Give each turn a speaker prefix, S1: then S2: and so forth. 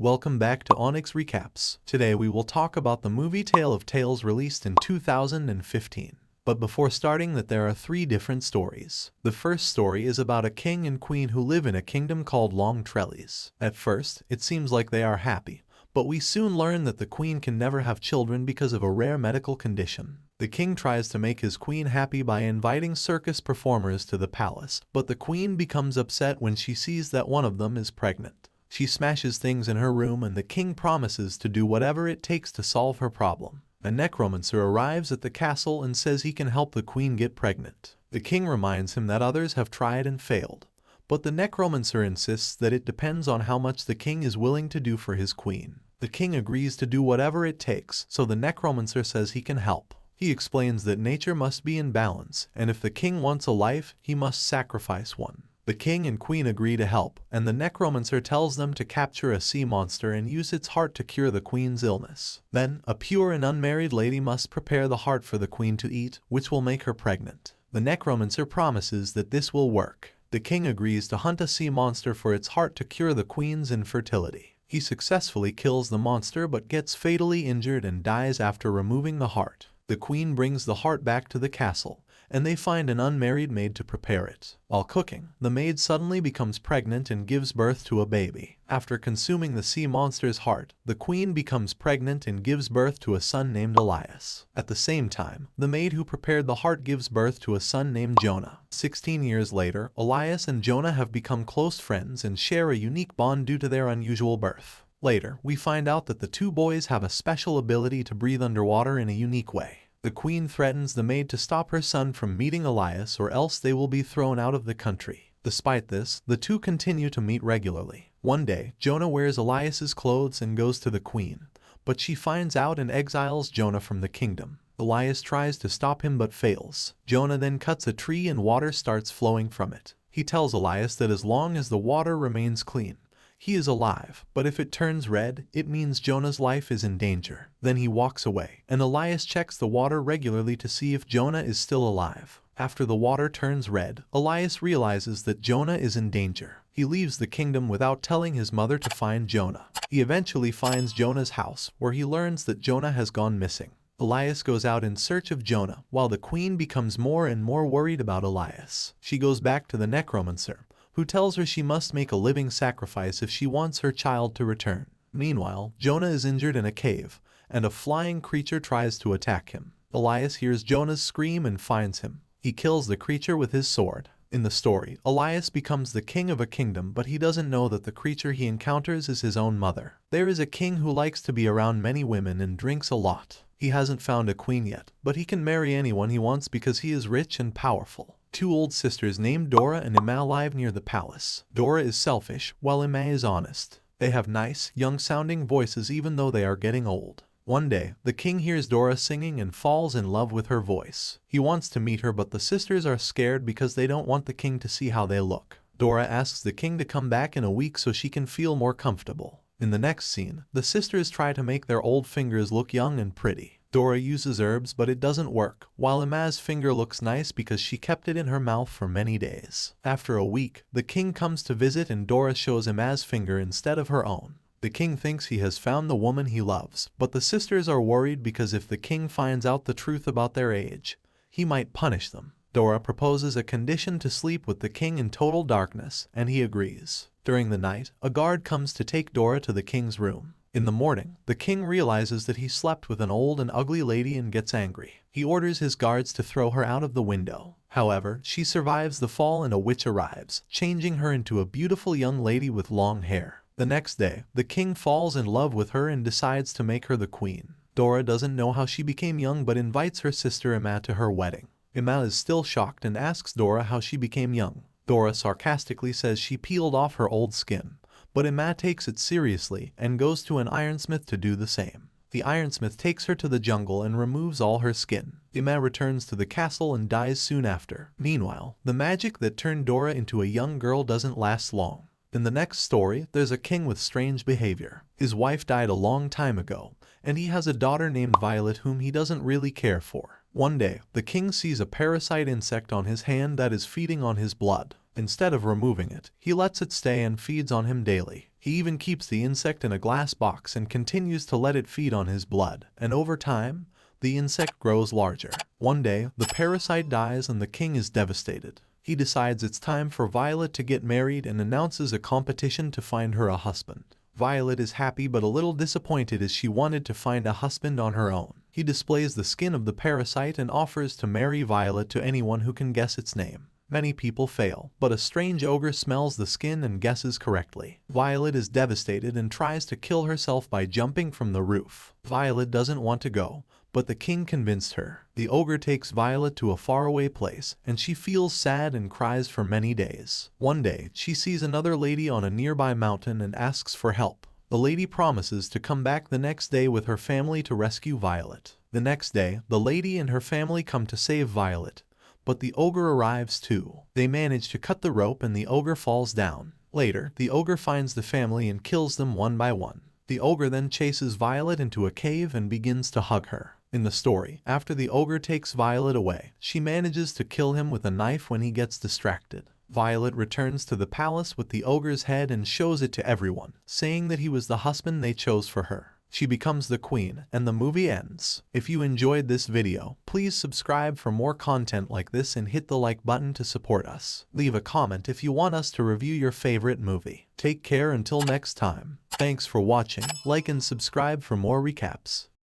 S1: welcome back to Onyx Recaps. Today we will talk about the movie Tale of Tales released in 2015. But before starting that, there are three different stories. The first story is about a king and queen who live in a kingdom called Long Trellis. At first, it seems like they are happy, but we soon learn that the queen can never have children because of a rare medical condition. The king tries to make his queen happy by inviting circus performers to the palace, but the queen becomes upset when she sees that one of them is pregnant. She smashes things in her room and the king promises to do whatever it takes to solve her problem. A necromancer arrives at the castle and says he can help the queen get pregnant. The king reminds him that others have tried and failed, but the necromancer insists that it depends on how much the king is willing to do for his queen. The king agrees to do whatever it takes, so the necromancer says he can help. He explains that nature must be in balance, and if the king wants a life, he must sacrifice one. The king and queen agree to help, and the necromancer tells them to capture a sea monster and use its heart to cure the queen's illness. Then, a pure and unmarried lady must prepare the heart for the queen to eat, which will make her pregnant. The necromancer promises that this will work. The king agrees to hunt a sea monster for its heart to cure the queen's infertility. He successfully kills the monster but gets fatally injured and dies after removing the heart. The queen brings the heart back to the castle, and they find an unmarried maid to prepare it. While cooking, the maid suddenly becomes pregnant and gives birth to a baby. After consuming the sea monster's heart, the queen becomes pregnant and gives birth to a son named Elias. At the same time, the maid who prepared the heart gives birth to a son named Jonah. 16 years later, Elias and Jonah have become close friends and share a unique bond due to their unusual birth. Later, we find out that the two boys have a special ability to breathe underwater in a unique way. The queen threatens the maid to stop her son from meeting Elias or else they will be thrown out of the country. Despite this, the two continue to meet regularly. One day, Jonah wears Elias's clothes and goes to the queen, but she finds out and exiles Jonah from the kingdom. Elias tries to stop him but fails. Jonah then cuts a tree and water starts flowing from it. He tells Elias that as long as the water remains clean, he is alive, but if it turns red, it means Jonah's life is in danger. Then he walks away, and Elias checks the water regularly to see if Jonah is still alive. After the water turns red, Elias realizes that Jonah is in danger. He leaves the kingdom without telling his mother to find Jonah. He eventually finds Jonah's house, where he learns that Jonah has gone missing. Elias goes out in search of Jonah, while the queen becomes more and more worried about Elias. She goes back to the necromancer, who tells her she must make a living sacrifice if she wants her child to return. Meanwhile, Jonah is injured in a cave, and a flying creature tries to attack him. Elias hears Jonah's scream and finds him. He kills the creature with his sword. In the story, Elias becomes the king of a kingdom, but he doesn't know that the creature he encounters is his own mother. There is a king who likes to be around many women and drinks a lot. He hasn't found a queen yet, but he can marry anyone he wants because he is rich and powerful. Two old sisters named Dora and Emma live near the palace. Dora is selfish, while Emma is honest. They have nice, young-sounding voices even though they are getting old. One day, the king hears Dora singing and falls in love with her voice. He wants to meet her, but the sisters are scared because they don't want the king to see how they look. Dora asks the king to come back in a week so she can feel more comfortable. In the next scene, the sisters try to make their old fingers look young and pretty. Dora uses herbs but it doesn't work, while Emma's finger looks nice because she kept it in her mouth for many days. After a week, the king comes to visit and Dora shows Emma's finger instead of her own. The king thinks he has found the woman he loves, but the sisters are worried because if the king finds out the truth about their age, he might punish them. Dora proposes a condition to sleep with the king in total darkness, and he agrees. During the night, a guard comes to take Dora to the king's room. In the morning, the king realizes that he slept with an old and ugly lady and gets angry. He orders his guards to throw her out of the window. However, she survives the fall and a witch arrives, changing her into a beautiful young lady with long hair. The next day, the king falls in love with her and decides to make her the queen. Dora doesn't know how she became young but invites her sister Emma to her wedding. Emma is still shocked and asks Dora how she became young. Dora sarcastically says she peeled off her old skin. But Emma takes it seriously and goes to an ironsmith to do the same. The ironsmith takes her to the jungle and removes all her skin. Emma returns to the castle and dies soon after. Meanwhile, the magic that turned Dora into a young girl doesn't last long. In the next story, there's a king with strange behavior. His wife died a long time ago, and he has a daughter named Violet whom he doesn't really care for. One day, the king sees a parasite insect on his hand that is feeding on his blood. Instead of removing it, he lets it stay and feeds on him daily. He even keeps the insect in a glass box and continues to let it feed on his blood. And over time, the insect grows larger. One day, the parasite dies and the king is devastated. He decides it's time for Violet to get married and announces a competition to find her a husband. Violet is happy but a little disappointed as she wanted to find a husband on her own. He displays the skin of the parasite and offers to marry Violet to anyone who can guess its name. Many people fail, but a strange ogre smells the skin and guesses correctly. Violet is devastated and tries to kill herself by jumping from the roof. Violet doesn't want to go, but the king convinced her. The ogre takes Violet to a faraway place, and she feels sad and cries for many days. One day, she sees another lady on a nearby mountain and asks for help. The lady promises to come back the next day with her family to rescue Violet. The next day, the lady and her family come to save Violet, but the ogre arrives too. They manage to cut the rope and the ogre falls down. Later, the ogre finds the family and kills them one by one. The ogre then chases Violet into a cave and begins to hug her. In the story, after the ogre takes Violet away, she manages to kill him with a knife when he gets distracted. Violet returns to the palace with the ogre's head and shows it to everyone, saying that he was the husband they chose for her. She becomes the queen, and the movie ends. If you enjoyed this video, please subscribe for more content like this and hit the like button to support us. Leave a comment if you want us to review your favorite movie. Take care until next time. Thanks for watching, like and subscribe for more recaps.